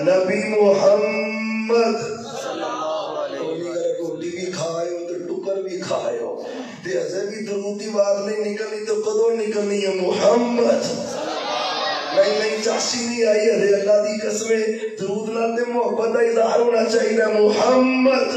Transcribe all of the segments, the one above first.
نبی محمد روٹی بھی کھائے ہو تو ٹکر بھی کھائے ہو تے ایسے بھی درود دی بات نہیں نکلنی تو کدوں نکلنی ہے محمد نہیں چاسی نہیں آئی ہے اللہ دی قسمیں درود نال تے محبت دا اظہار ہونا چاہیے محمد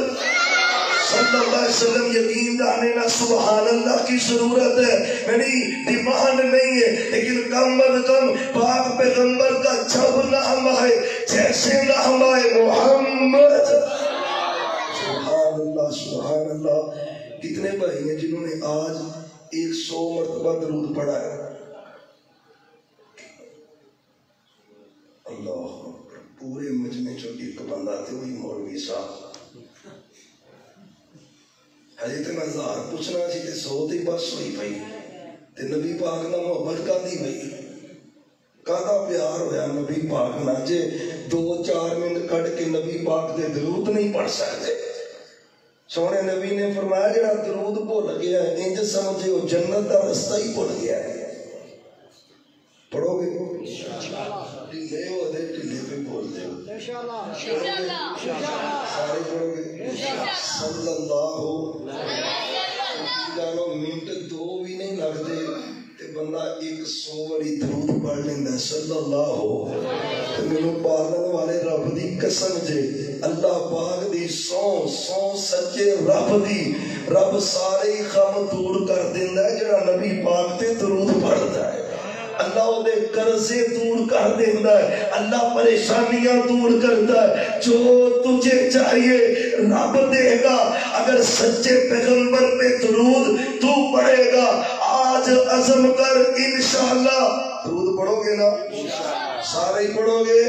صلی اللہ علیہ وسلم یقین دانے نہ سبحان اللہ کی ضرورت ہے یعنی ڈیمانڈ نہیں ہے لیکن کم از کم پاک پیغمبر کا جب نام آئے جیسے نام آئے محمد سبحان اللہ سبحان اللہ کتنے بھائی ہیں جنہوں نے آج 100 مرتبہ درود پڑھا ہے اللہ پورے مجمع چوٹی ایک بندہ تھے وہی مولوی صاحب ہجے تے میں ہزار پوچھنا سی تے 100 تے بس ہوئی پئی تے نبی پاک نال محبت کادی ہوئی کادا پیار ہویا نبی پاک نال جے 2-4 منٹ کڈ کے نبی پاک دے درود نہیں پڑھ سکتے سونے نبی نے فرمایا جڑا درود بھول گیا ہے انج سمجھے وہ جنت دا رستہ ہی بھول گیا ہے پڑھو گے ڈھیلے ہو دے ڈھیلے پہ بول دے سارے پڑھو گے صلی اللہ جانو منٹ 2 بھی نہیں لگتے تے بندہ 100 واری درود پڑھ لیندہ صلی اللہ میرے پالن والے رب دی قسم جے اللہ پاک دی سو سچے رب دی رب سارے غم دور کر دیندہ ہے جڑا نبی پاک تے درود پڑھتا ہے اللہ دے قرضے دور کر دیتا ہے اللہ پریشانیاں دور کرتا ہے جو تجھے چاہیے رب دے گا اگر سچے پیغمبر پہ درود تو پڑھے گا آج عزم کر انشاءاللہ درود پڑھو گے نا سارے ہی پڑھو گے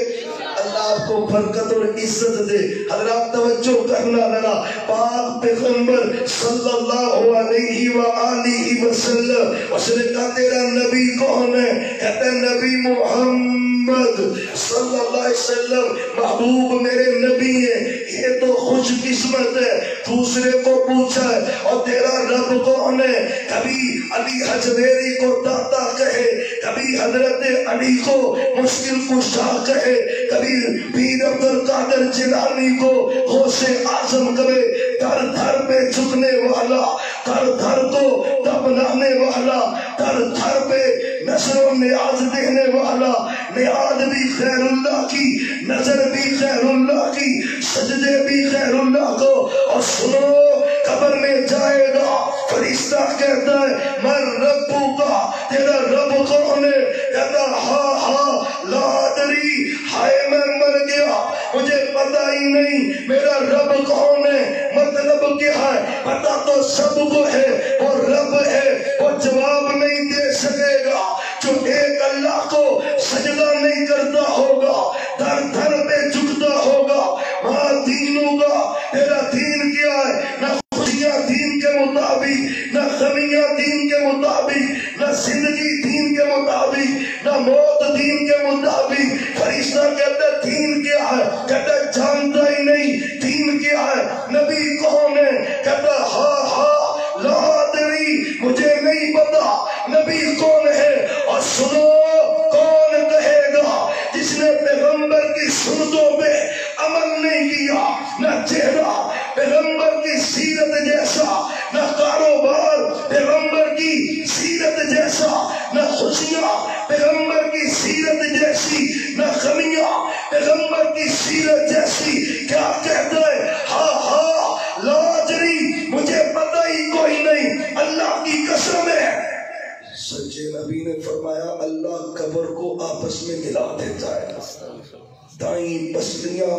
اللہ آپ کو برکت اور عزت دے حضرات توجہ کرنا ذرا پاک پیغمبر صلی اللہ علیہ وآلہ وسلم اس نے کہا تیرا نبی کون ہے کہتا ہے نبی محمد صلی اللہ علیہ وسلم محبوب میرے نبی ہے یہ تو خوش قسمت ہے دوسرے کو پوچھا ہے اور تیرا رب کون ہے کبھی علی حجویری کو داتا کہے کبھی حضرت علی کو مشکل کشا کہے کبھی پیر عبد القادر جیلانی کو غوث اعظم کہے در در پہ جھکنے والا در در کو دبلانے والا در در پہ نظر و نیاز دینے والا نیاز بھی خیر اللہ کی نظر بھی خیر اللہ کی سجدے بھی خیر اللہ کو اور سنو قبر میں جائے گا فرشتہ کہتا ہے میں ربو کا تیرا رب کون ہے کہتا ہاں ہاں لا ادری ہائے میں مر گیا مجھے پتہ ہی نہیں میرا رب کون ہے مطلب کیا ہے پتہ تو سب کو ہے وہ رب ہے وہ جواب نہیں دے سکے گا جو ایک اللہ کو سجدہ نہیں کرتا ہوگا در در پہ جھکتا ہوگا وہاں دین ہوگا تیرا دین کیا ہے نہ خوشیاں دین کے مطابق نہ غمیاں دین کے مطابق نہ زندگی دین کے مطابق نہ موت دین کے مطابق فرشتہ کہتا ہے دین کیا ہے کہتا ہے جانتا ہی نہیں دین کیا ہے نبی کون ہے کہتا ہے ہاں ہاں لا ادری مجھے نہیں پتا نبی کون ہے اور سنو کون کہے گا جس نے پیغمبر کی سنتوں پہ عمل نہیں کیا نہ چہرہ پیغمبر کی سیرت جیسا نہ کاروبار پیغمبر کی سیرت جیسا نہ خوشیاں پیغمبر کی سیرت جیسی نہ غمیاں پیغمبر کی سیرت جیسی کیا کہتا ہے ہاں ہاں لا ادری مجھے پتہ ہی کوئی نہیں اللہ کی قسم ہے سچے نبی نے فرمایا اللہ قبر کو آپس میں ملا دیتا ہے دائیں پسلیاں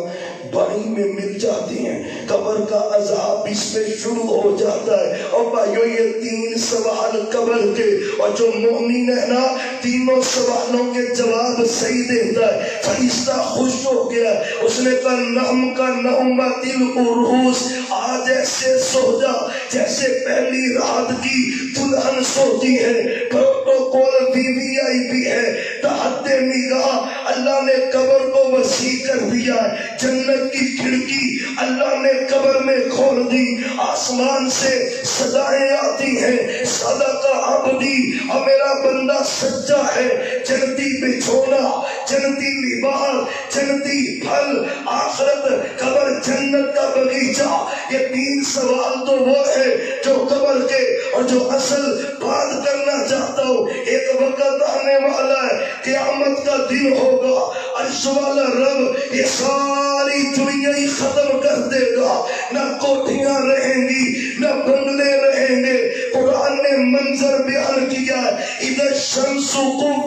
بائیں میں مل جاتی ہیں قبر کا عذاب اس میں شروع ہو جاتا ہے اور بھائیو یہ 3 سوال قبر کے اور جو مومن ہے نا تینوں سوالوں کے جواب صحیح دیتا ہے فرشتہ خوش ہو گیا اس نے کہا نعم کا نعمت العروس آج ایسے سو جا جیسے پہلی رات کی دلہن سوتی ہے پروٹوکول VIP ہے تحت نگاہ اللہ نے قبر کو وسیع کر دیا ہے جنت کی کھڑکی اللہ نے قبر میں کھول دی آسمان سے صدائیں آتی ہیں صدق عبدی اور میرا بندہ سچا ہے جنتی بچھونا جنتی لباس، جنتی پھل، آخرت، قبر جنت کا باغیچہ. یہ 3 سوال تو وہ ہے جو قبر کے اور جو اصل بات کرنا چاہتا ہوں. ایک وقت آنے والا ہے، قیامت کا دن ہوگا، عرش والا رب یہ ساری دنیا ہی ختم کر دے گا. نہ کوٹھیاں رہیں گی، نہ بنگلے رہیں گے. قرآن نے منظر بیان کیا ہے، اذا الشمس كورت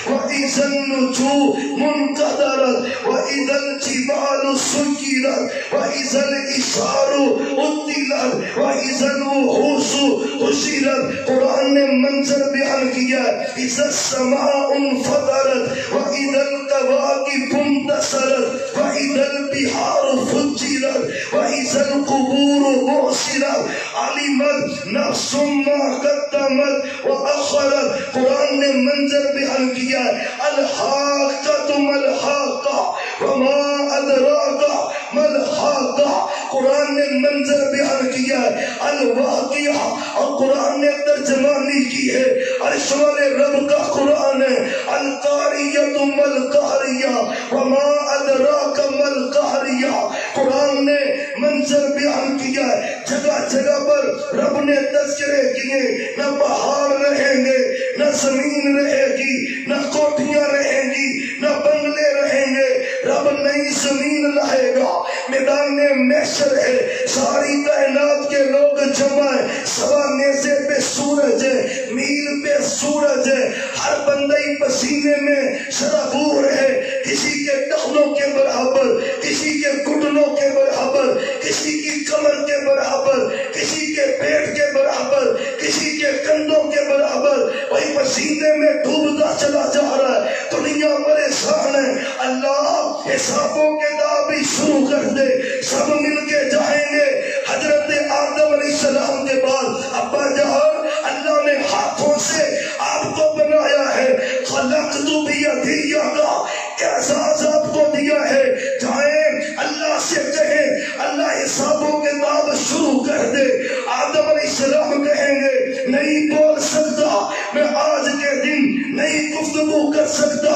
واذا النجوم انكدرت واذا الجبال سيرت واذا العشار عطلت واذا الوحوش حشرت. قرآن نے منظر بیان کیا ہے، اذا السماء انفطرت واذا الكواكب انتثرت واذا البحار فجرت واذا القبور بعثرت علمت نفس ما قدمت واخرت. قرآن نے منظر بیان کیا ہے، الحاقۃ ما الحاقۃ وما ادراک ما الحاقۃ. قرآن نے منظر بیان کیا ہے، الواقعہ. اور قرآن نے ترجمانی کی ہے، عرش والے رب کا قرآن ہے، القاریۃ ما القاریہ وما ادراک ما القاریہ. قرآن نے منظر بیان کیا ہے، جگہ جگہ پر رب نے تذکرے کیے. نہ پہاڑ رہیں گے، نہ زمین رہے گی، نہ کوٹھیاں رہیں گی، نہ بنگلے رہیں گے. رب نئی زمین لائے گا، میدان محشر ہے، ساری کائنات کے لوگ جمع ہے. سوا نیزے پہ سورج ہے، میل پہ سورج ہے، ہر بندے پسینے میں شرابور ہے. کسی کے ٹخنوں کے برابر، کسی کے گھٹنوں کے برابر، کسی کی کمر کے برابر، کسی کے پیٹ کے برابر، کسی کے کندھوں کے برابر. وہی پسینے میں ڈوبتا چلا جا رہا ہے. دنیا پریشان ہے. اللہ حسابوں کے دعوی شروع کر دے، سب مل کے جائیں گے. حضرت آدم علیہ السلام کے بعد ابا جان اللہ نے ہاتھوں سے آپ کو بنایا ہے. خلقت بیدی کا اعزاز آپ کو دیا ہے. جائیں اللہ سے کہیں، اللہ حسابوں کے دعوی شروع کر دے. آدم علیہ السلام کہیں گے نہیں بول سکتا میں، آج کے دن نہیں گفتگو کر سکتا.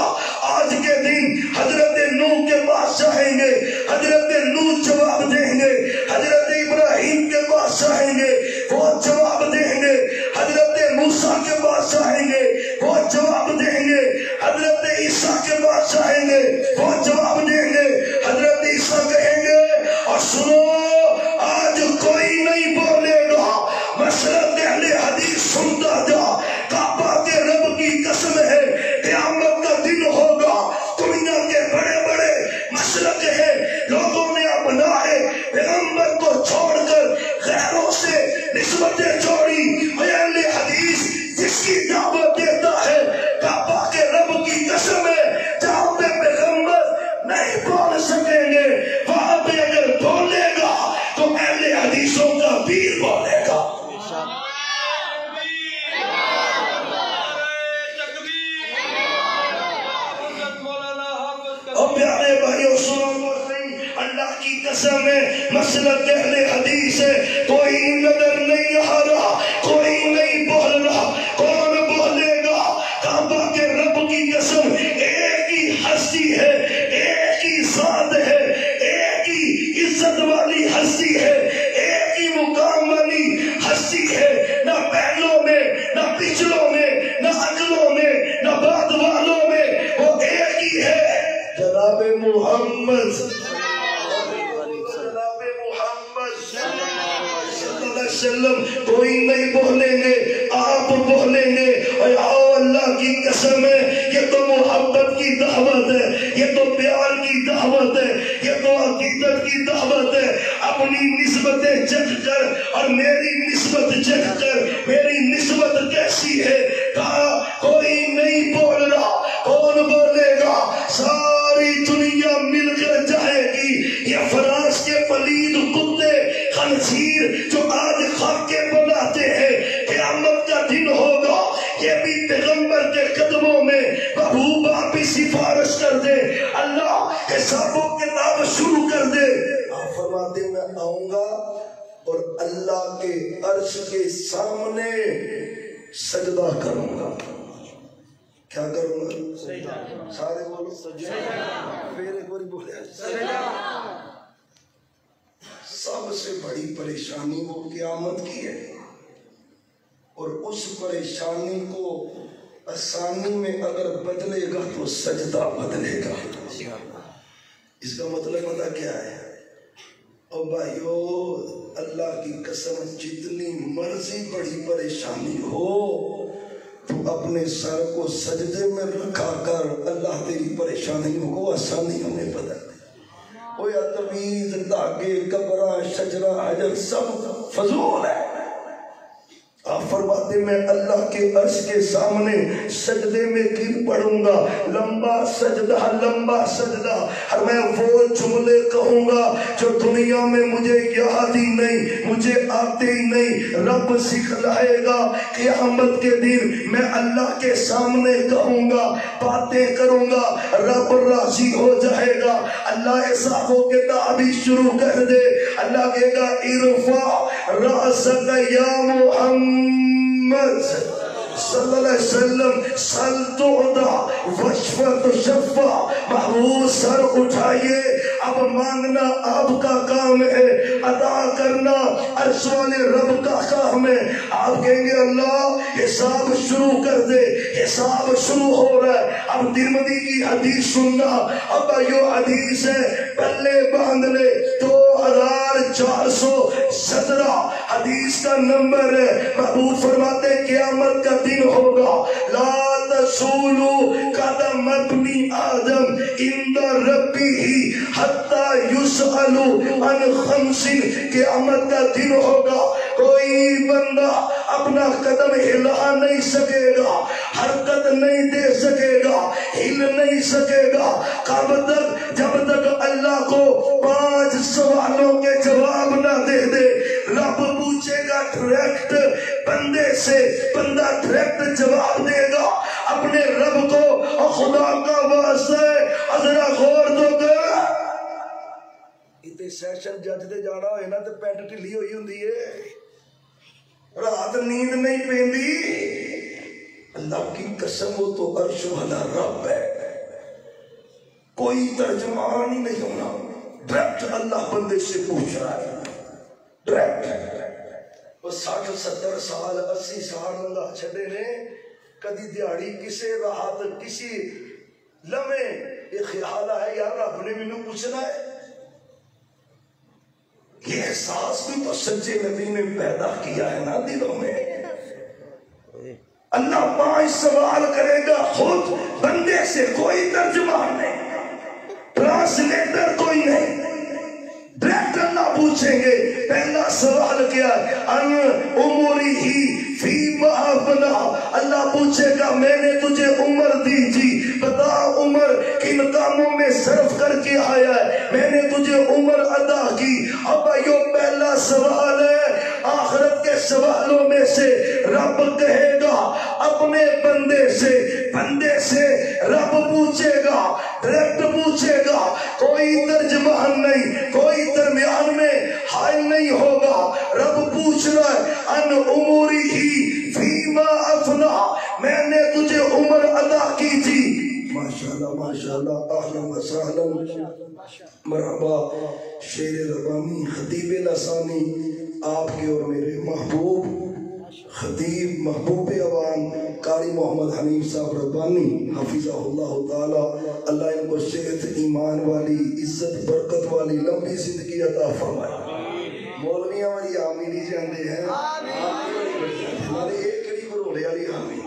آج کے دن حضرت نوح کے پاس جائیں گے، حضرت نوح جواب دیں گے. حضرت ابراہیم کے پاس جائیں گے، وہ جواب دیں گے. حضرت موسیٰ کے پاس جائیں گے، وہ جواب دیں گے. حضرت عیسیٰ کے پاس جائیں گے، وہ جواب دیں گے. حضرت عیسیٰ کہیں گے اور سنو آج کوئی نہیں بولے گا، مسلک اہل حدیث سنتا جا. کعبہ کے رب کی قسم ہے، قیامت کا دن ہوگا. دنیا کے بڑے بڑے مسلک ہیں، لوگوں نے اپنائے، پیغمبر کو چھوڑ کر غیروں سے نسبتیں جوڑی. اہل حدیث جس کی دعوت دیتا ہے، کعبہ کے رب کی قسم ہے، جہاں پہ پیغمبر نہیں بول سکیں گے وہاں پہ اگر بولے گا تو اہل حدیثوں کا پیر بولے گا. اور پیارے بھائیوں سنو تو صحیح، اللہ کی قسم ہے مسلک اہل حدیث ہے. کوئی نظر نہیں آ رہا، کوئی نہیں بول رہا. کون بولے گا؟ کعبہ کے رب کی قسم، ایک ہی ہستی ہے، ایک ہی ذات ہے، ایک ہی عزت والی ہستی ہے، ایک ہی مقام والی ہستی ہے. نہ پہلوں میں، نہ پچھلوں میں، نہ اگلوں میں، نہ بعد والوں میں، وہ ایک ہی ہے، جناب محمد. جناب محمد صلی اللہ علیہ وسلم. کوئی نہیں بولیں گے، آپ بولیں گے. اور آؤ اللہ کی قسم ہے، یہ تو محبت کی دعوت ہے، یہ تو پیار کی دعوت ہے، یہ تو عقیدت کی دعوت ہے. اپنی نسبتیں چکھ کر اور میری نسبت چکھ کر، میری نسبت کیسی ہے؟ کہا کوئی نہیں بول رہا. کون بولے گا؟ ساری دنیا مل کر جائے گی. یہ فرانس کے پلید کتے خنزیر جو آج خاکے بناتے ہیں، قیامت کا دن ہوگا یہ بھی پیغمبر کے قدموں میں محبوبہ بھی سفارش کر دے. اللہ حسابوں کے نام شروع کر دے. آپ فرماتے میں آؤں گا اور اللہ کے عرش کے سامنے سجدہ کروں گا. کیا کروں گا؟ سارے بولو پھر ایک بار بولے سب سے بڑی پریشانی وہ قیامت کی ہے، اور اس پریشانی کو آسانی میں اگر بدلے گا تو سجدہ بدلے گا۔ اس کا مطلب پتہ کیا ہے؟ اور بھائیو اللہ کی قسم جتنی مرضی بڑی پریشانی ہو تو اپنے سر کو سجدے میں رکھا کر اللہ تیری پریشانیوں کو آسانیوں میں بدل دے۔ وہ یا تویز داغے قبرہ شجرہ حجر سب فضول ہے۔ آپ فرماتے میں اللہ کے عرش کے سامنے سجدے میں گر پڑوں گا، لمبا سجدہ، اور میں وہ جملے کہوں گا جو دنیا میں مجھے یاد ہی نہیں، مجھے آتے ہی نہیں، رب سکھلائے گا۔ قیامت کے دن میں اللہ کے سامنے کہوں گا، باتیں کروں گا، رب راضی ہو جائے گا۔ اللہ ایسا ہو کے تعبیر شروع کر دے، اللہ کہے گا ارفع رأسک یا محمد صلی اللہ علیہ وسلم، سل تعطى واشفع تشفع۔ محبوب سر اٹھائیے، اب مانگنا آپ کا کام ہے، عطا کرنا عرش والے رب کا کام ہے۔ آپ کہیں گے اللہ حساب شروع کر دے، حساب شروع ہو رہا ہے۔ اب ترمذی کی حدیث سننا، اب یہ حدیث ہے، پلے باندھ لے 2417 حدیث کا نمبر ہے۔ محبوب فرماتے قیامت کا دن ہوگا، لا تزول قدم ابن آدم عند ربہ حتی یسأل عن خمس۔ قیامت کا دن ہوگا، کوئی بندہ اپنا قدم ہلا نہیں سکے گا، حرکت نہیں دے سکے گا، ہل نہیں سکے گا۔ کب تک؟ جب تک اللہ کو 5 سوالوں کے جواب نہ دے دے۔ رب پوچھے گا ڈائریکٹ بندے سے، بندہ ڈائریکٹ جواب دے گا اپنے رب کو۔ اور خدا کا واسطہ ذرا غور تو کر، اتنے سیشن جج دے جانا ہوئے نا تو پینٹ ڈھلی ہوئی ہوندی ہے، رات نیند نہیں پیندی۔ اللہ کی قسم وہ تو عرش والا رب ہے، کوئی ترجمان ہی نہیں ہونا، ڈائریکٹ اللہ بندے سے پوچھ رہا ہے، ڈائریکٹ۔ وہ 60-70 سال 80 سال لگا چھڑے نے، کدی دیہڑی کسے رات کسی لمحے یہ خیال ہے یار رب نے مینوں پوچھنا ہے۔ یہ احساس بھی تو سچے نبی نے پیدا کیا ہے نا دلوں میں۔ اللہ 5 سوال کرے گا خود بندے سے، کوئی ترجمان نہیں، ٹرانسلیٹر کوئی نہیں، ڈائریکٹ اللہ پوچھیں گے۔ پہلا سوال کیا ہے؟ ان عمرہ فیما افنا۔ اللہ پوچھے گا میں نے تجھے عمر دی تھی، بتا عمر کن کاموں میں صرف کر کے آیا ہے، میں نے تجھے عمر عطا کی۔ اب یہ پہلا سوال ہے۔ آخرت کے سوالوں میں سے رب کہے گا اپنے بندے سے رب پوچھے گا، ڈائریکٹ پوچھے گا، کوئی ترجمان نہیں، کوئی درمیان میں حائل نہیں ہوگا۔ رب پوچھ رہا ہے ان عمرہ فیما افنا، میں نے تجھے عمر عطا کی تھی۔ ماشاءاللہ ماشاءاللہ، اہلا وسہلا، مرحبا۔ شیر ربانی، خطیب لسانی، آپ کے اور میرے محبوب خطیب محبوب عوام قاری محمد حنیف صاحب ربانی حفظہ اللہ تعالی، اللہ ان کو صحت ایمان والی، عزت برکت والی لمبی زندگی عطا فرمائے۔ مولویاں والی آمین ہی جاندے ہیں، ہمارے ایک کڑی بروڑے والی آمین۔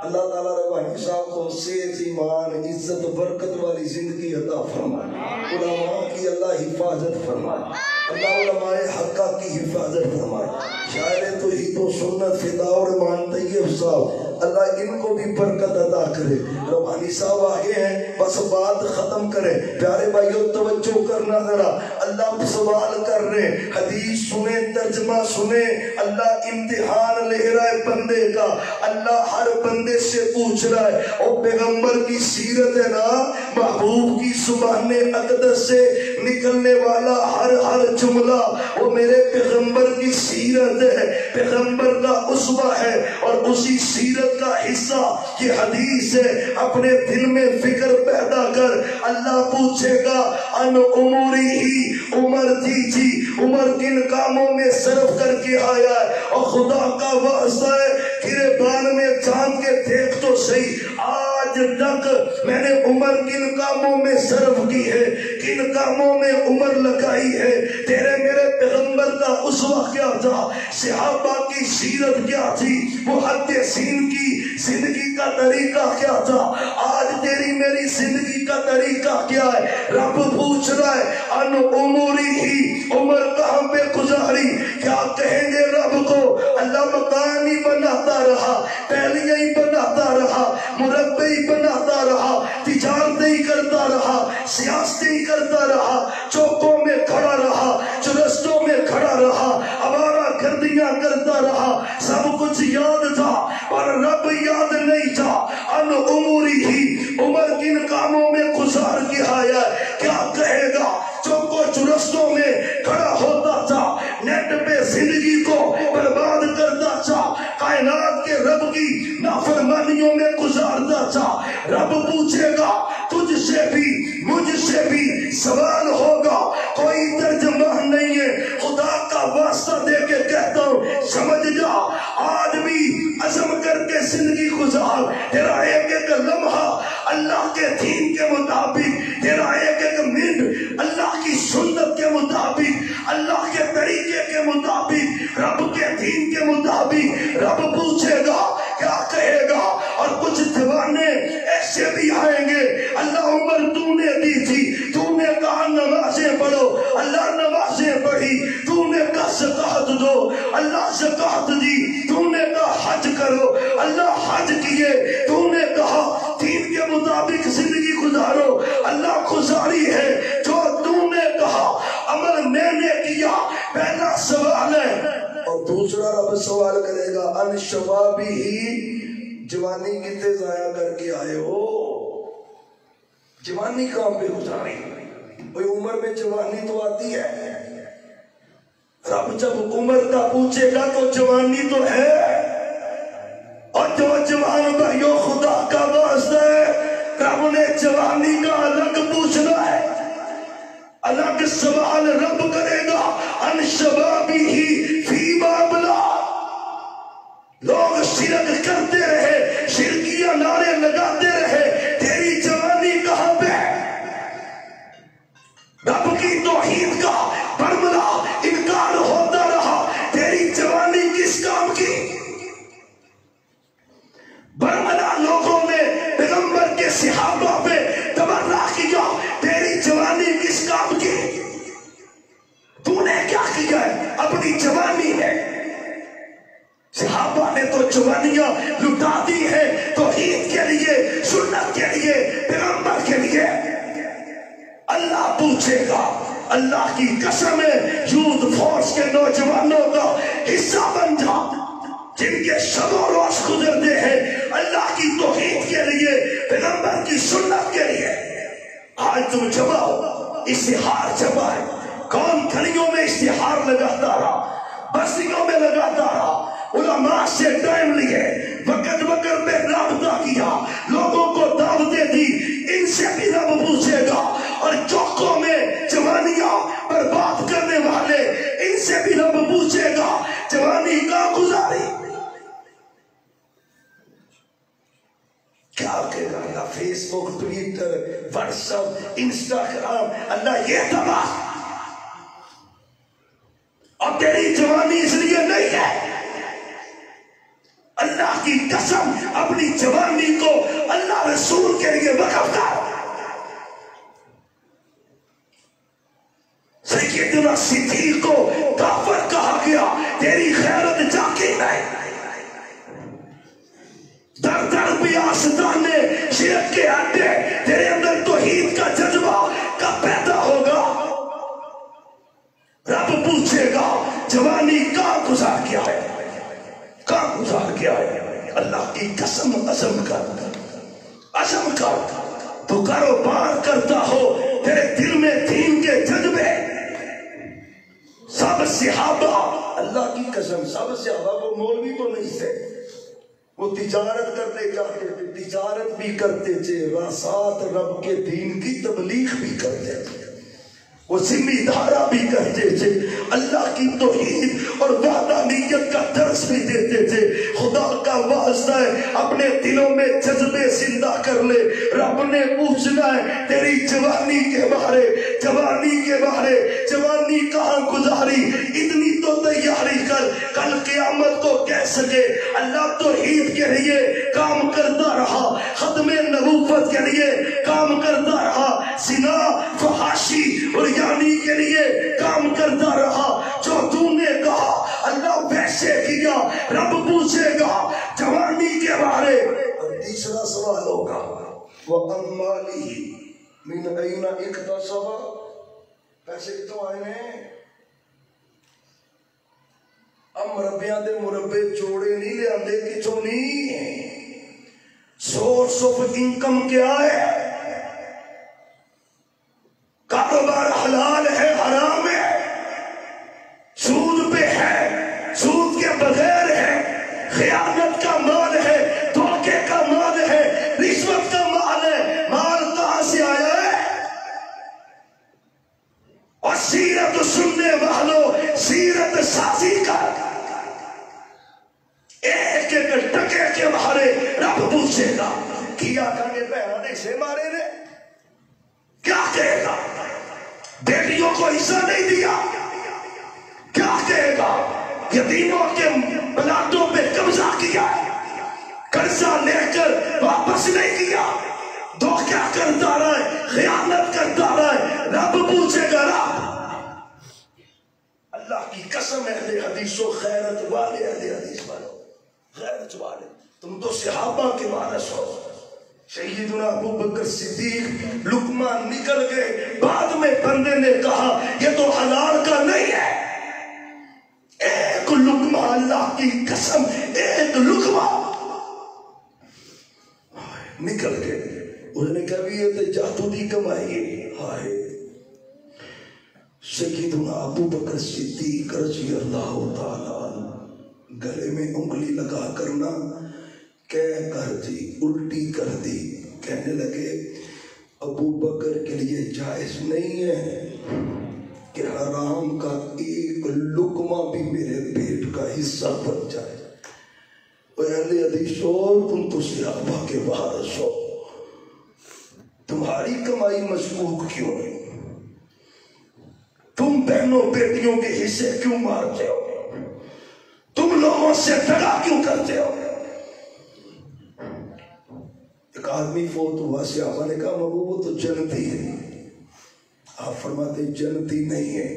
اللہ تعالیٰ ربانی صاحب کو صحت ایمان عزت برکت والی زندگی عطا فرمائے، علماء کی اللہ حفاظت فرمائے، اللہ علماء حقہ کی حفاظت فرمائے۔ شاعر توحید و سنت فدا اور مان طیب صاحب، اللہ ان کو بھی برکت عطا کرے۔ ربانی صاحب آگے ہیں، بس بات ختم کریں۔ پیارے بھائیو توجہ کرنا ذرا، اللہ سوال کر رہے، حدیث سنیں، ترجمہ سنیں۔ اللہ امتحان لے رہا ہے بندے کا، اللہ ہر بندے سے پوچھ رہا ہے۔ اور پیغمبر کی سیرت ہے نا، محبوب کی زبان اقدس سے نکلنے والا ہر جملہ وہ میرے پیغمبر کی سیرت ہے، پیغمبر کا اسوہ ہے، اور اسی سیرت کا حصہ یہ حدیث ہے۔ اپنے دل میں فکر پیدا کر، اللہ پوچھے گا ان عمری ہی، عمر جی عمر کن کاموں میں صرف کر کے آیا ہے، اور خدا کا واسطہ ہے گریبان میں جان کے دیکھ تو صحیح، آج تک میں نے عمر کن کاموں میں صرف کی ہے، کن کاموں میں عمر لگائی ہے۔ تیرے میرے پیغمبر کا اسوہ کیا تھا، صحابہ کی سیرت کیا تھی، محدثین کی زندگی کا طریقہ کیا تھا، آج تیری میری زندگی کا طریقہ کیا ہے؟ رب پوچھ رہا ہے ان عمری ہی، عمر کہاں پہ گزاری؟ کیا کہیں گے رب کو؟ اللہ مکان ہی بناتا رہا، پہلیاں ہی بناتا رہا، مربع ہی بناتا رہا، تجارتیں ہی کرتا رہا، سیاستیں ہی کرتا رہا، چوکوں میں کھڑا رہا، چرستوں میں کھڑا رہا، آوارہ گردیاں کرتا رہا، سب کچھ یاد تھا پر رب یاد نہیں تھا۔ ان عمری ہی، عمر کن کاموں میں گزار کے آیا ہے؟ کیا کہے گا؟ چوکوں چرستوں میں کھڑا ہوتا تھا، نیٹ پہ زندگی کو برباد کرتا تھا، کائنات کے رب کی نافرمانیوں میں گزارتا تھا۔ رب پوچھے گا تجھ سے بھی مجھ سے بھی سوال ہوگا، کوئی ترجمہ نہیں ہے، خدا کا واسطہ دے کے کہتا ہوں سمجھ جا، آج بھی عزم کر کے زندگی گزار، تیرا ایک ایک لمحہ اللہ کے دین کے مطابق، تیرا ایک ایک منٹ اللہ کی سنت کے مطابق، اللہ کے طریقے کے مطابق، رب کے دین کے مطابق۔ رب پوچھے گا کیا کہے گا؟ اور کچھ دیوانے ایسے بھی آئیں گے، اللہ عمر تو نے دی تھی، تو نے کہا نمازیں پڑھو، اللہ نمازیں پڑھی، تو نے کہا زکوٰۃ دو، اللہ زکوٰۃ دی، تو نے کہا حج کرو، اللہ حج کیے، تو نے کہا دین کے مطابق زندگی گزارو، اللہ گزاری ہے جو تو نے کہا، عمل میں نے کیا۔ پہلا سوال ہے، اور دوسرا رب سوال کرے گا ان شبابی ہی، جوانی کتنے ضائع کر کے آئے ہو؟ جوانی کہاں پہ گزاری؟ بھئی عمر میں جوانی تو آتی ہے، رب جب عمر کا پوچھے گا تو جوانی تو ہے، اور جو جوان بھائیو خدا کا واسطہ ہے، رب نے جوانی کا الگ پوچھنا ہے، الگ سوال رب کرے گا ان شبابی ہی فی بابلا۔ لوگ شرک کرتے رہے، شرکیاں نعرے لگاتے رہے، تیری جوانی کہاں پہ؟ رب کی توحید کا برملا انکار ہوتا رہا، تیری جوانی کس کام کی؟ برملا لوگوں نے پیغمبر کے صحابہ پہ تبرہ کیا، تیری جوانی کس کام کی؟ تو نے کیا کیا ہے اپنی جوانی میں؟ صحابہ نے تو جوانیاں لٹا دی ہے توحید کے لیے، سنت کے لیے، پیغمبر کے لیے۔ اللہ پوچھے گا، اللہ کی قسم ہے یوتھ فورس کے نوجوانوں کا حصہ بن جا، جن کے شب و روز گزرتے ہیں اللہ کی توحید کے لیے، پیغمبر کی سنت کے لیے۔ آج تم جمع ہو، اشتہار جمع ہے، کون گھڑیوں میں اشتہار لگاتا رہا، بستیوں میں لگاتا رہا، علماء سے ٹائم لیے، وقت پہ رابطہ کیا، لوگوں کو دعوتیں دی، ان سے بھی رب پوچھے گا، اور چوکوں میں جوانیاں برباد کرنے والے، ان سے بھی رب پوچھے گا جوانی کہاں گزاری؟ کیا کہے گا اللہ؟ فیس بک، ٹویٹر، واٹس ایپ، انسٹاگرام، اللہ یہ تباہ، اور تیری جوانی اس لیے نہیں ہے۔ اللہ کی قسم اپنی جوانی کو اللہ رسول کے لیے وقف کر۔ سیدنا صدیق کو کافر کہا گیا، تیری خیرت جاگی نہیں۔ در در بیاستانے شرک کے اڈے، تیرے اندر توحید کا جذبہ کب پیدا ہوگا؟ رب پوچھے گا جوانی کہاں گزار کیا ہے، کہاں گزار کیا ہے؟ اللہ کی قسم عزم کر، عزم کر۔ تو کاروبار کرتا ہو، تیرے دل میں دین کے صحابہ وہ مولوی تو نہیں تھے، وہ تجارت کرنے جاتے تھے، تجارت بھی کرتے تھے، ساتھ رب کے دین کی تبلیغ بھی کرتے تھے، وہ ذمہ دارہ بھی کرتے تھے، اللہ کی توحید اور وحدانیت کا درس بھی دیتے تھے۔ خدا کا واسطہ ہے اپنے دلوں میں جذبے زندہ کر لے۔ رب نے پوچھنا ہے تیری جوانی کے بارے، جوانی کے بارے، جوانی کہاں گزاری، اتنی تو تیاری کر، کل قیامت کو کہہ سکے اللہ توحید کے لیے کام کرتا رہا، ختم نبوت کے لیے کام کرتا رہا، زنا فحاشی اور یعنی کے لیے کام کرتا رہا، جو تو نے کہا اللہ ویسے کیا۔ رب پوچھے گا جوانی کے بارے۔ اور تیسرا سوال ہوگا وَأَمَّالِهِ مِنْ أَيْنَ اكْتَسَبَ، پیسے کتوں آئے ہیں؟ اب مربیاں دے مربے جوڑے نہیں لے آندے کتوں نہیں، سورس آف انکم کیا ہے؟ کاروبار حلال ہے حرام ہے، سود پہ ہے، سود کے بغیر ہے، خیانت کا مال ہے، دھوکے کا مال ہے، رشوت کا مال ہے، مال کہاں سے آیا ہے؟ اور سیرت سننے والوں سیرت سازی کا ایک ایک ٹکے کے بارے رب پوچھے گا۔ کیا کھانے پہنانے سے مارے نے کیا کہے گا؟ بیٹیوں کو حصہ نہیں دیا کیا کہے گا؟ یتیموں کے بلادوں پہ قبضہ کیا، قرضہ لے کر واپس نہیں کیا، دھوکہ کرتا رہا ہے، خیانت کرتا رہا ہے، رب پوچھے گا۔ رب اللہ کی قسم اہل حدیث و غیرت والے، اہل حدیث والے غیرت والے، تم تو صحابہ کے وارث ہو۔ سیدنا ابو بکر صدیق لقمہ نکل گئے، بعد میں بندے نے کہا یہ تو حلال کا نہیں ہے، ایک لقمہ، اللہ کی قسم ایک لقمہ نکل گئے۔ انہوں نے کہا بھی یہ تو جادو دی کمائی ہے۔ سیدنا ابو بکر صدیق رضی اللہ تعالی گلے میں انگلی لگا کرنا کہہ کر دی، الٹی کر دی، کہنے لگے ابو بکر کے لیے جائز نہیں ہے کہ حرام کا ایک لقمہ بھی میرے پیٹ کا حصہ بن جائے۔ اہل حدیث ہو، تم تو صحابہ کے وارث ہو، تمہاری کمائی مشکوک کیوں ہے؟ تم بہنوں بیٹیوں کے حصے کیوں مارتے ہو؟ تم لوگوں سے دگا کیوں کرتے ہو؟ ایک آدمی فوت ہوا، صحابہ نے کہا وہ تو جنتی ہے۔ آپ فرماتے جنتی نہیں ہے،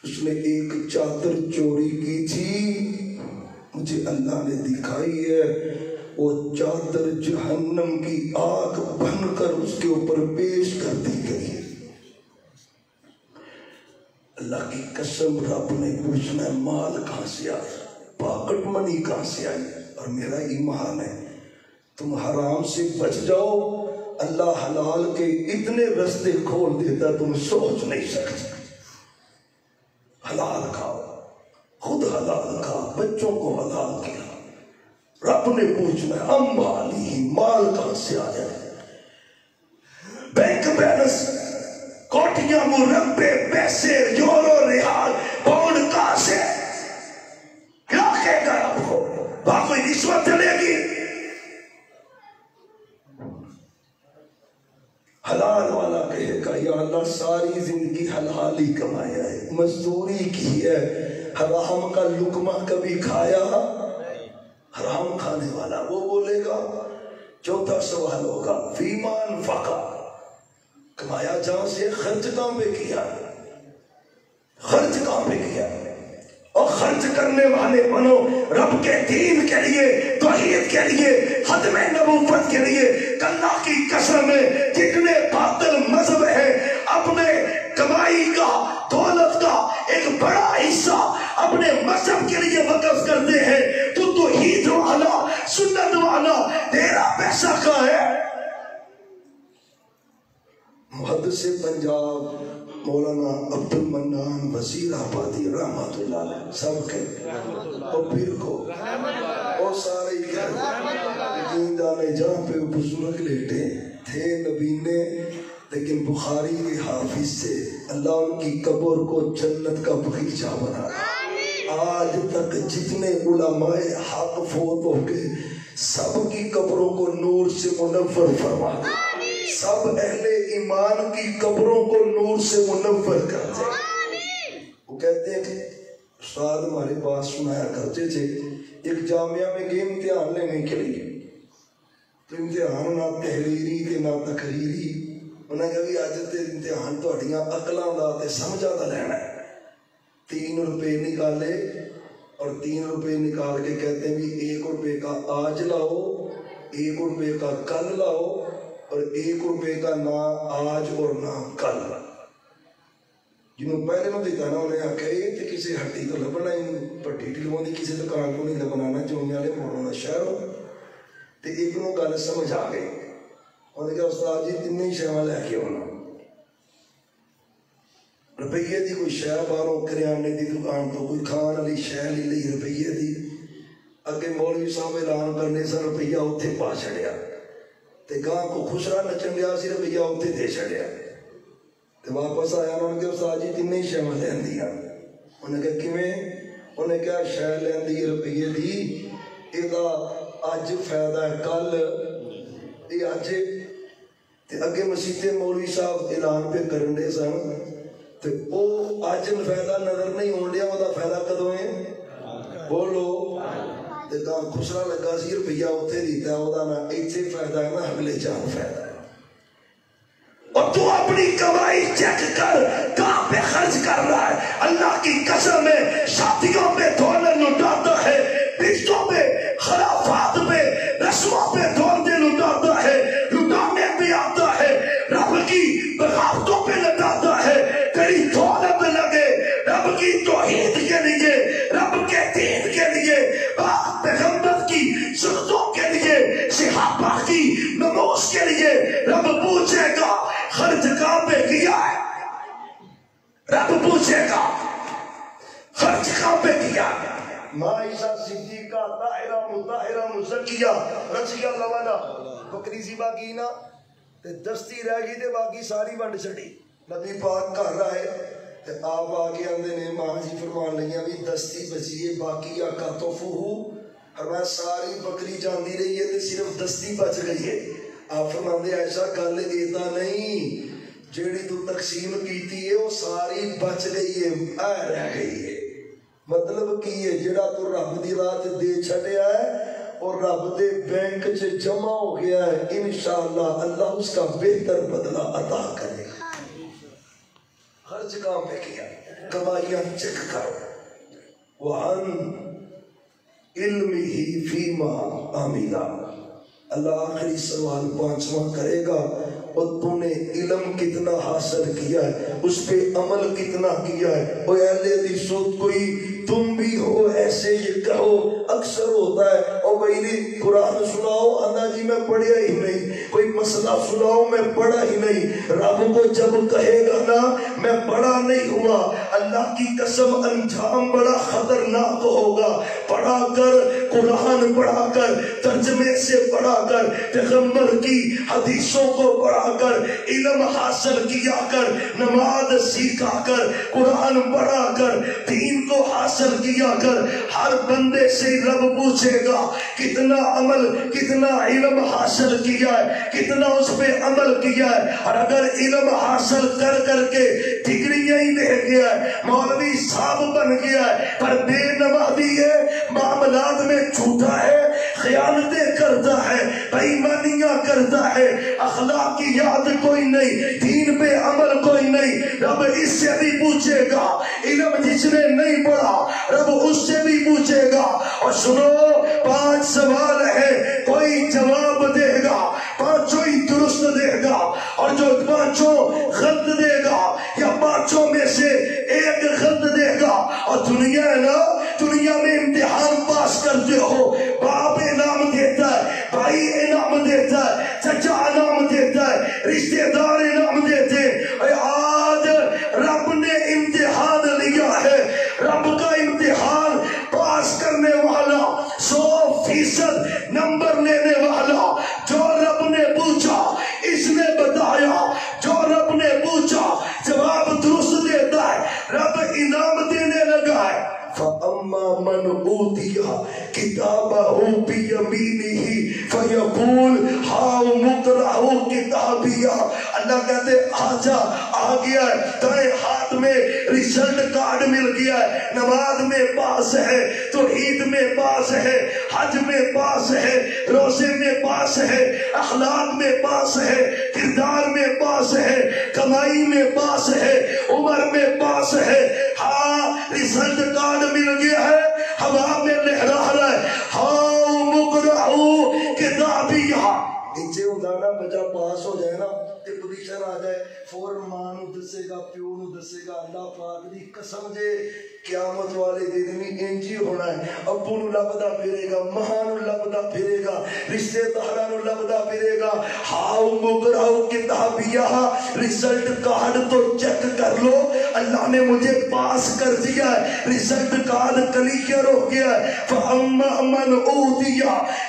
اس نے ایک چادر چوری کی تھی، مجھے اللہ نے دکھائی ہے، وہ چادر جہنم کی آگ بن کر اس کے اوپر پیش کر دی گئی۔ اللہ کی قسم رب نے پوچھنا ہے مال کہاں سے آیا، پاکٹ منی کہاں سے آئی؟ اور میرا ایمان ہے تم حرام سے بچ جاؤ، اللہ حلال کے اتنے رستے کھول دیتا تم سوچ نہیں سکتے۔ حلال کھاؤ، خود حلال کھا، بچوں کو حلال کیا۔ رب نے پوچھنا ہے اموالی، مال کہاں سے آیا؟ بینک بیلنس، کوٹیاں، مربے، پیسے، یورو، ریال، پاؤنڈ کہاں سے؟ کیا کہے گا آپ کو؟ وہاں کوئی رشوت چلے گی؟ حلال والا کہے گا یا اللہ ساری زندگی حلالی کمایا ہے، مزدوری کی ہے، حرام کا لقمہ کبھی کھایا؟ حرام کھانے والا وہ بولے گا۔ چوتھا سوال ہوگا فیما انفقا، کمایا جہاں سے خرچ کہاں پہ کیا؟ خرچ کہاں پہ کیا؟ اور خرچ کرنے والے بنو رب کے دین کے لیے، توحید کے لیے، ختم نبوت کے لیے۔ اللہ کی قسم ہے جتنے باطل مذہب ہیں اپنے کمائی کا، دولت کا ایک بڑا حصہ اپنے مذہب کے لیے وقف کرتے ہیں، تو توحید والا، سنت والا، تیرا پیسہ کہاں ہے؟ سے پنجاب مولانا عبد المنان وزیر آبادی رحمت اللہ علیہ سب کے اور پھر کو اور سارے ہی جانے جہاں پہ بزرگ لیٹے تھے نبی نے، لیکن بخاری کے حافظ سے اللہ ان کی قبر کو جنت کا بغیچہ بنا۔ آج تک جتنے علماء حق فوت ہو گئے سب کی قبروں کو نور سے منور فرما دے، سب اہل ایمان کی قبروں کو نور سے منور کر دے۔ وہ کہتے ہیں کہ استاد ہماری بات سنایا کرتے تھے، ایک جامعہ میں گئے امتحان لینے کے لیے، تو امتحان نہ تحریری تے نہ تقریری، انہوں نے کہا کہ آج تے امتحان تو ہڈیاں عقلاں دا تے سمجھا دا لینا ہے۔ 3 روپے نکالے اور 3 روپے نکال کے کہتے ہیں بھی 1 روپے کا آج لاؤ، 1 روپے کا کل لاؤ، اور 1 روپے کا نہ آج اور نہ کل۔ جنہوں پہلے میں دیتا نا انہیں آکھا یہ تو کسی ہٹی تو لبنا ہی پٹی ٹلوان دی کسی دکان کو نہیں لبنانا چونی والے موڑونا شہر ہو۔ تو ایک نو گل سمجھ آ گئی، انہوں نے کہا استاد جی 3 شہوہ لے کے ہونا، روپیے دی کوئی شہ باروں کریانے دی دکان تو کوئی کھان علی شہ لی لئی روپیے دی، اگے مولوی صاحب اعلان کرنے سے روپیہ اتھے پا چھڑیا، تے گاں کو خسرا نچن گیا سی روپیہ اتھے دے چھڑیا، تے واپس آیا انہوں نے کہا استاد جی 3 شہوہ لین دیا۔ انہوں نے کہا کیویں؟ انہوں نے کہا شہ لین دی روپیے دی، ایدہ آج فائدہ ہے کل یہ آج، تے اگے مسیح مولوی صاحب اعلان پہ کرنے سن، تو وہ آج فائدہ نظر نہیں ہون دیا، وہ دا فائدہ کدوں ہے بولو، تے کہاں خسرا لگا سی روپیہ اتھے دیتا ہے، وہ دا نا ایتھے فائدہ ہے نا اگلے جان فائدہ ہے۔ اور تو اپنی کمائی چیک کر کہاں پہ خرچ کر رہا ہے۔ اللہ کی قسم ہے شادیوں پہ دھونے لٹاتا ہے، رشتوں پہ خرافات پہ رسموں پہ دھونے لٹاتا ہے، لٹانے پہ آتا ہے، رب کی بغاوتوں پہ لٹاتا ہے۔ تیری دولت لگے رب کی توحید کے لیے، رب کے دین کے لیے، پیغمبر کی سنتوں کے لیے، صحابہ کی نموز کے لیے، رب پوچھے گا خرچ کہاں پہ کیا ہے؟ رب پوچھے گا خرچ کہاں پہ کیا ہے؟ معائشہ صدیقہ طاہرہ مطہرہ مزکیہ رضی اللہ عنہا بکری سی باقی نا تے دستی رہ گئی تے باقی ساری ونڈ چھڑی، نبی پاک کر رہا ہے تے آپ آگے آندے نے ماں جی فرمان لگیاں بھی دستی بچیے باقی آقا تو فہو، فرمایا ساری بکری جاندی رہی ہے تے صرف دستی بچ گئی ہے۔ آپ فرمان دے ایسا گل ایتا نہیں، جیڑی تو تقسیم کیتی ہے وہ ساری بچ گئی ہے، رہ گئی ہے۔ مطلب کی ہے جڑا تو رب دی رات دے چھڑیا ہے اور رب دے بینک سے جمع ہو گیا ہے، انشاءاللہ اللہ اس کا بہتر بدلہ عطا کرے گا۔ خرچ کام پہ کیا، کمائیاں چیک کرو۔ وَعَنْ عِلْمِهِ فِيمَا عَمِلَ، اللہ آخری سوال 5واں کرے گا، اور تو نے علم کتنا حاصل کیا ہے، اس پہ عمل کتنا کیا ہے۔ اور اہل حدیث کوئی تم بھی ہو ایسے یہ کہو، اکثر ہوتا ہے اور بھائی قرآن سناؤ، انا جی میں پڑھیا ہی نہیں، کوئی مسئلہ سناؤ میں پڑھا ہی نہیں۔ رب کو جب کہے گا نا میں پڑھا نہیں ہوا، اللہ کی قسم انجام بڑا خطرناک ہوگا۔ پڑھا کر قرآن پڑھا کر، ترجمے سے پڑھا کر، پیغمبر کی حدیثوں کو پڑھا کر، علم حاصل کیا کر، نماز سیکھا کر، قرآن پڑھا کر، دین کو حاصل کیا کر۔ ہر بندے سے رب پوچھے گا کتنا عمل کتنا علم حاصل کیا ہے، کتنا اس پہ عمل کیا ہے۔ اور اگر علم حاصل کر کر کے ڈگریاں ہی لے گیا ہے، مولوی صاحب بن گیا ہے، پر بے نمازی ہے، معاملات میں جھوٹا ہے، خیانتیں کرتا ہے، بے ایمانیاں کرتا ہے، اخلاقیات کوئی نہیں، دین پہ عمل کوئی نہیں، رب اس سے بھی پوچھے گا۔ علم جس نے نہیں پڑھا رب اس سے بھی پوچھے گا۔ اور سنو 5 سوال ہے، کوئی جواب دے گا، 5 ہی درست دے گا، اور جو 5 غلط دے گا یا 5 میں سے 1 غلط دے گا۔ اور دنیا ہے نا، دنیا میں امتحان پاس کرتے ہو، باپ انعام دیتا ہے، بھائی انعام دیتا ہے، چچا انعام دیتا ہے، رشتہ دار انعام دیتے ہیں، من اوتیا کتابہ بیمینہ فیقول ہاؤم اقرؤ کتابیہ. اللہ کہتے آجا آ گیا ہے, دائیں ہاتھ میں ریزلٹ کارڈ مل گیا ہے, نماز میں پاس ہے, توحید میں پاس ہے, حج میں پاس ہے, روزے میں پاس ہے, اخلاق میں پاس ہے, کردار میں پاس ہے, کمائی میں پاس ہے, عمر میں پاس ہے. ہاں ریزلٹ کارڈ مل گیا ہے, ہوا میں لہرا رہا ہے. ہاؤم اقرؤ کتابیہ. نیچے ادانا بچہ پاس ہو جائے نا تے پوزیشن آ جائے, فوراً ماں نو دسے گا, پیو نو دسے گا, اللہ پاک دی قسم جے قیامت والے دن بھی انجی ہونا ہے. ابو نو لبدا پھرے گا, ماں نو لبدا پھرے گا, رشتے داراں نو لبدا پھرے گا. ہاؤم اقرؤ کتابیہ, ریزلٹ کارڈ تو چیک کر لو, اللہ نے مجھے پاس کر دیا ہے, ریزلٹ کارڈ کلیئر ہو گیا ہے. فَأَمَّا مَنْ أُوتِیَ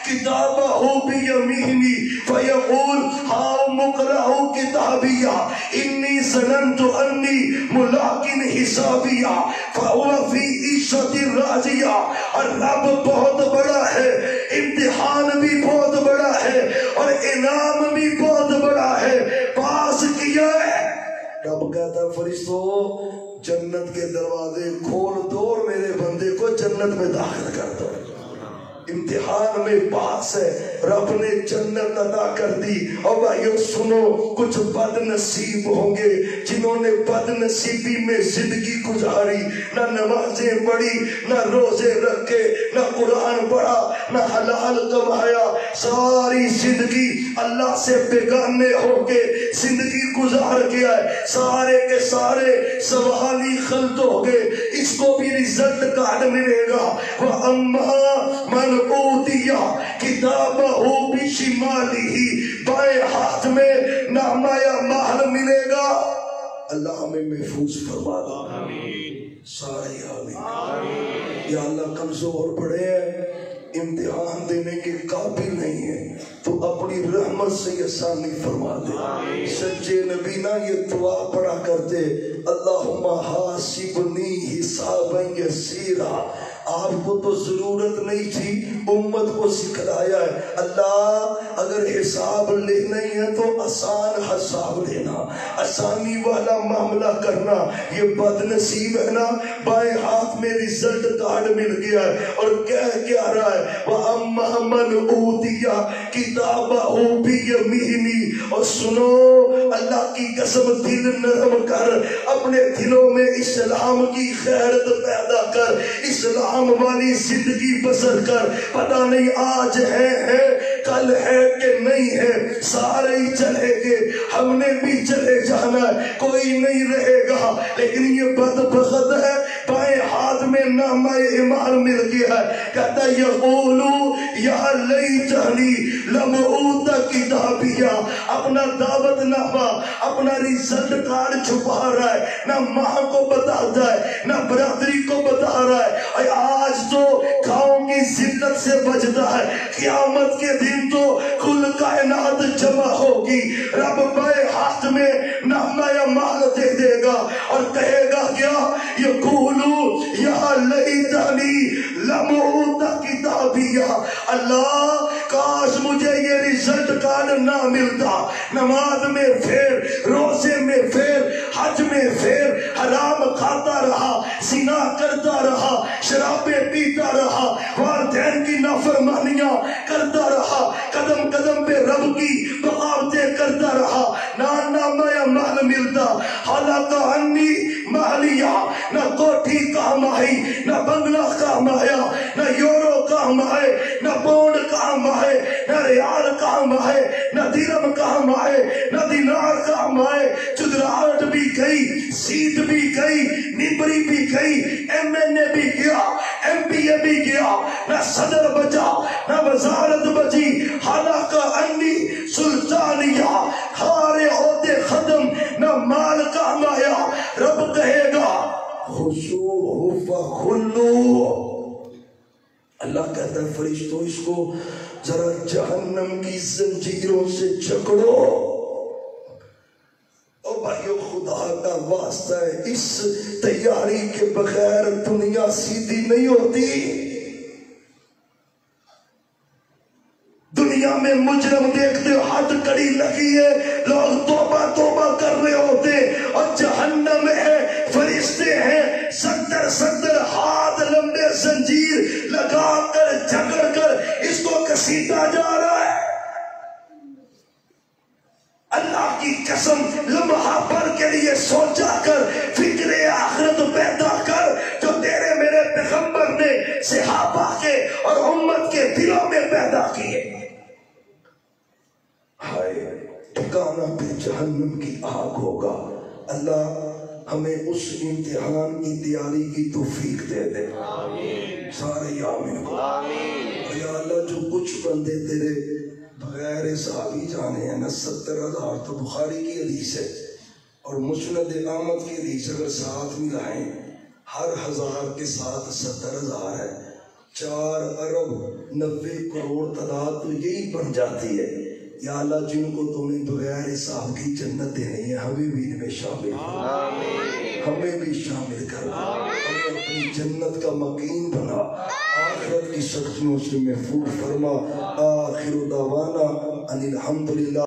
کتابہ بیمینہ فیقول ہاؤم اقرؤ کتابیہ انی ظننت انی ملاق حسابیہ فہو فی عیشۃ راضیہ. اور رب بہت بڑا ہے, امتحان بھی بہت بڑا ہے, اور انعام بھی بہت بڑا ہے, پاس کیا ہے. رب کہتا ہے فرشتوں جنت کے دروازے کھول دو اور میرے بندے کو جنت میں داخل کر دو. امتحان میں پاس ہے, رب نے جنت عطا کر دی. اور بھائیو سنو, کچھ بد نصیب ہوں گے جنہوں نے بد نصیبی میں زندگی گزاری, نہ نمازیں پڑھی, نہ روزے رکھے, نہ قرآن پڑھا, نہ حلال کمایا, ساری زندگی اللہ سے بیگانے ہو کے زندگی گزار گیا ہے, سارے کے سارے سوالی خلط ہو گئے. اس کو بھی رزلٹ کارڈ ملے گا. وَأَمَّا مَنْ أُوتِیَ کتابہ بشمالہ, بائیں ہاتھ میں نامہ مال ملے گا. اللہ ہمیں محفوظ فرما دے. سارے آمین. یا اللہ کمزور پڑے ہیں, امتحان دینے کے قابل نہیں ہے, تو اپنی رحمت سے آسانی فرما دے. سچے نبی نا یہ دعا پڑھا کرتے, اللہم حاسبنی حسابا یسیرا. آپ کو تو ضرورت نہیں تھی, امت کو سکھلایا ہے. اللہ اگر حساب لینا ہی ہے تو آسان حساب لینا, آسانی والا معاملہ کرنا. یہ بد نصیب ہے نا, بائیں ہاتھ میں رزلٹ کارڈ مل گیا ہے, اور کہہ کیا رہا ہے وَأَمَّا مَنْ أُوتِیَ کتابہ بیمینہ. اور سنو, اللہ کی قسم دل نرم کر, اپنے دلوں میں اسلام کی خیرت پیدا کر, اسلام والی زندگی بسر کر. پتہ نہیں آج ہے کل ہے کہ نہیں ہے, سارے ہی چلے گے, ہم نے بھی چلے جانا ہے, کوئی نہیں رہے گا. لیکن یہ بدبخت ہے, بائیں ہاتھ میں نامہ اعمال مل گیا ہے. کہتا ہے یقولو یا لیتنی لم اوت کتابیہ. اپنا دعوت نامہ, اپنا رزلٹ کارڈ چھپا رہا ہے, نہ ماں کو بتاتا ہے, نہ برادری کو بتا رہا ہے. آج تو گاؤں کی ذلت سے بچتا ہے, قیامت کے دن تو کل کائنات جمع ہوگی. رب بائیں ہاتھ میں نامہ مال دے دے گا اور کہے گا کیا, یقولو یا لیتنی لم اوت کتابیہ. اللہ کاش مجھے یہ رزلٹ کارڈ نہ ملتا. نماز میں پھر, روزے میں پھر, حج میں پھر, حرام کھاتا رہا, زنا کرتا رہا, شرابیں پیتا رہا, والدین کی نافرمانیاں کرتا رہا, قدم قدم پہ رب کی بغاوتیں کرتا رہا, نامہ مال ملتا. حالانکہ انی مالیہ, نہ کوٹھی کام آئی, نہ بنگلہ کام آیا, نہ یورو کام آئے, نہ پونڈ کام آئے, نہ ریال کام آئے, نہ درہم کام آئے, نہ دینار کام آئے. چدراہٹ بھی گئی, سیٹ بھی گئی, نمبری بھی گئی, ایم این اے بھی گیا, ایم پی اے بھی گیا, نہ صدر بچا, نہ وزارت بچی. حالانکہ انی سلطانیہ, سارے عہدے ختم, نہ مال کام آیا. رب کہے گا خذوہ فغلوہ. اللہ کہتا ہے فرشتوں اس کو ذرا جہنم کی زنجیروں سے جکڑو. او بھائیو خدا کا واسطہ ہے. اس تیاری کے بغیر دنیا سیدھی نہیں ہوتی. دنیا میں مجرم دیکھتے ہو حد کڑی لگی ہے, لوگ توبہ توبہ کر رہے ہوتے, اور جہنم ہے, فرشتے ہیں, 70 ہاتھ لمبے زنجیر لگا کر جھگڑ کر اس کو گھسیٹا جا رہا ہے. اللہ کی قسم لمحہ بھر کے لیے سوچا کر, فکر آخرت پیدا کر جو تیرے میرے پیغمبر نے صحابہ کے اور امت کے دلوں میں پیدا کیے. ہائے ٹھکانہ پہ جہنم کی آگ ہوگا. اللہ ہمیں اس امتحان کی تیاری کی توفیق دے دے. سارے آمین. یا اللہ جو کچھ بندے تیرے بغیر حساب ہی جانے ہیں نا, 70,000 تو بخاری کی حدیث ہے اور مسند احمد کی حدیث اگر ساتھ ملائیں ہر 1000 کے ساتھ 70,000 ہے. 4 ارب 90 کروڑ تعداد تو یہی بن جاتی ہے. یا اللہ جن کو تو نے بغیر حساب کی جنت دینی ہے ہمیں بھی ان میں شامل کر, ہمیں بھی شامل کر, ہمیں اپنی جنت کا مکین بنا, آخرت کی سختیوں سے محفوظ فرما. آخر دعوانا ان الحمدللہ.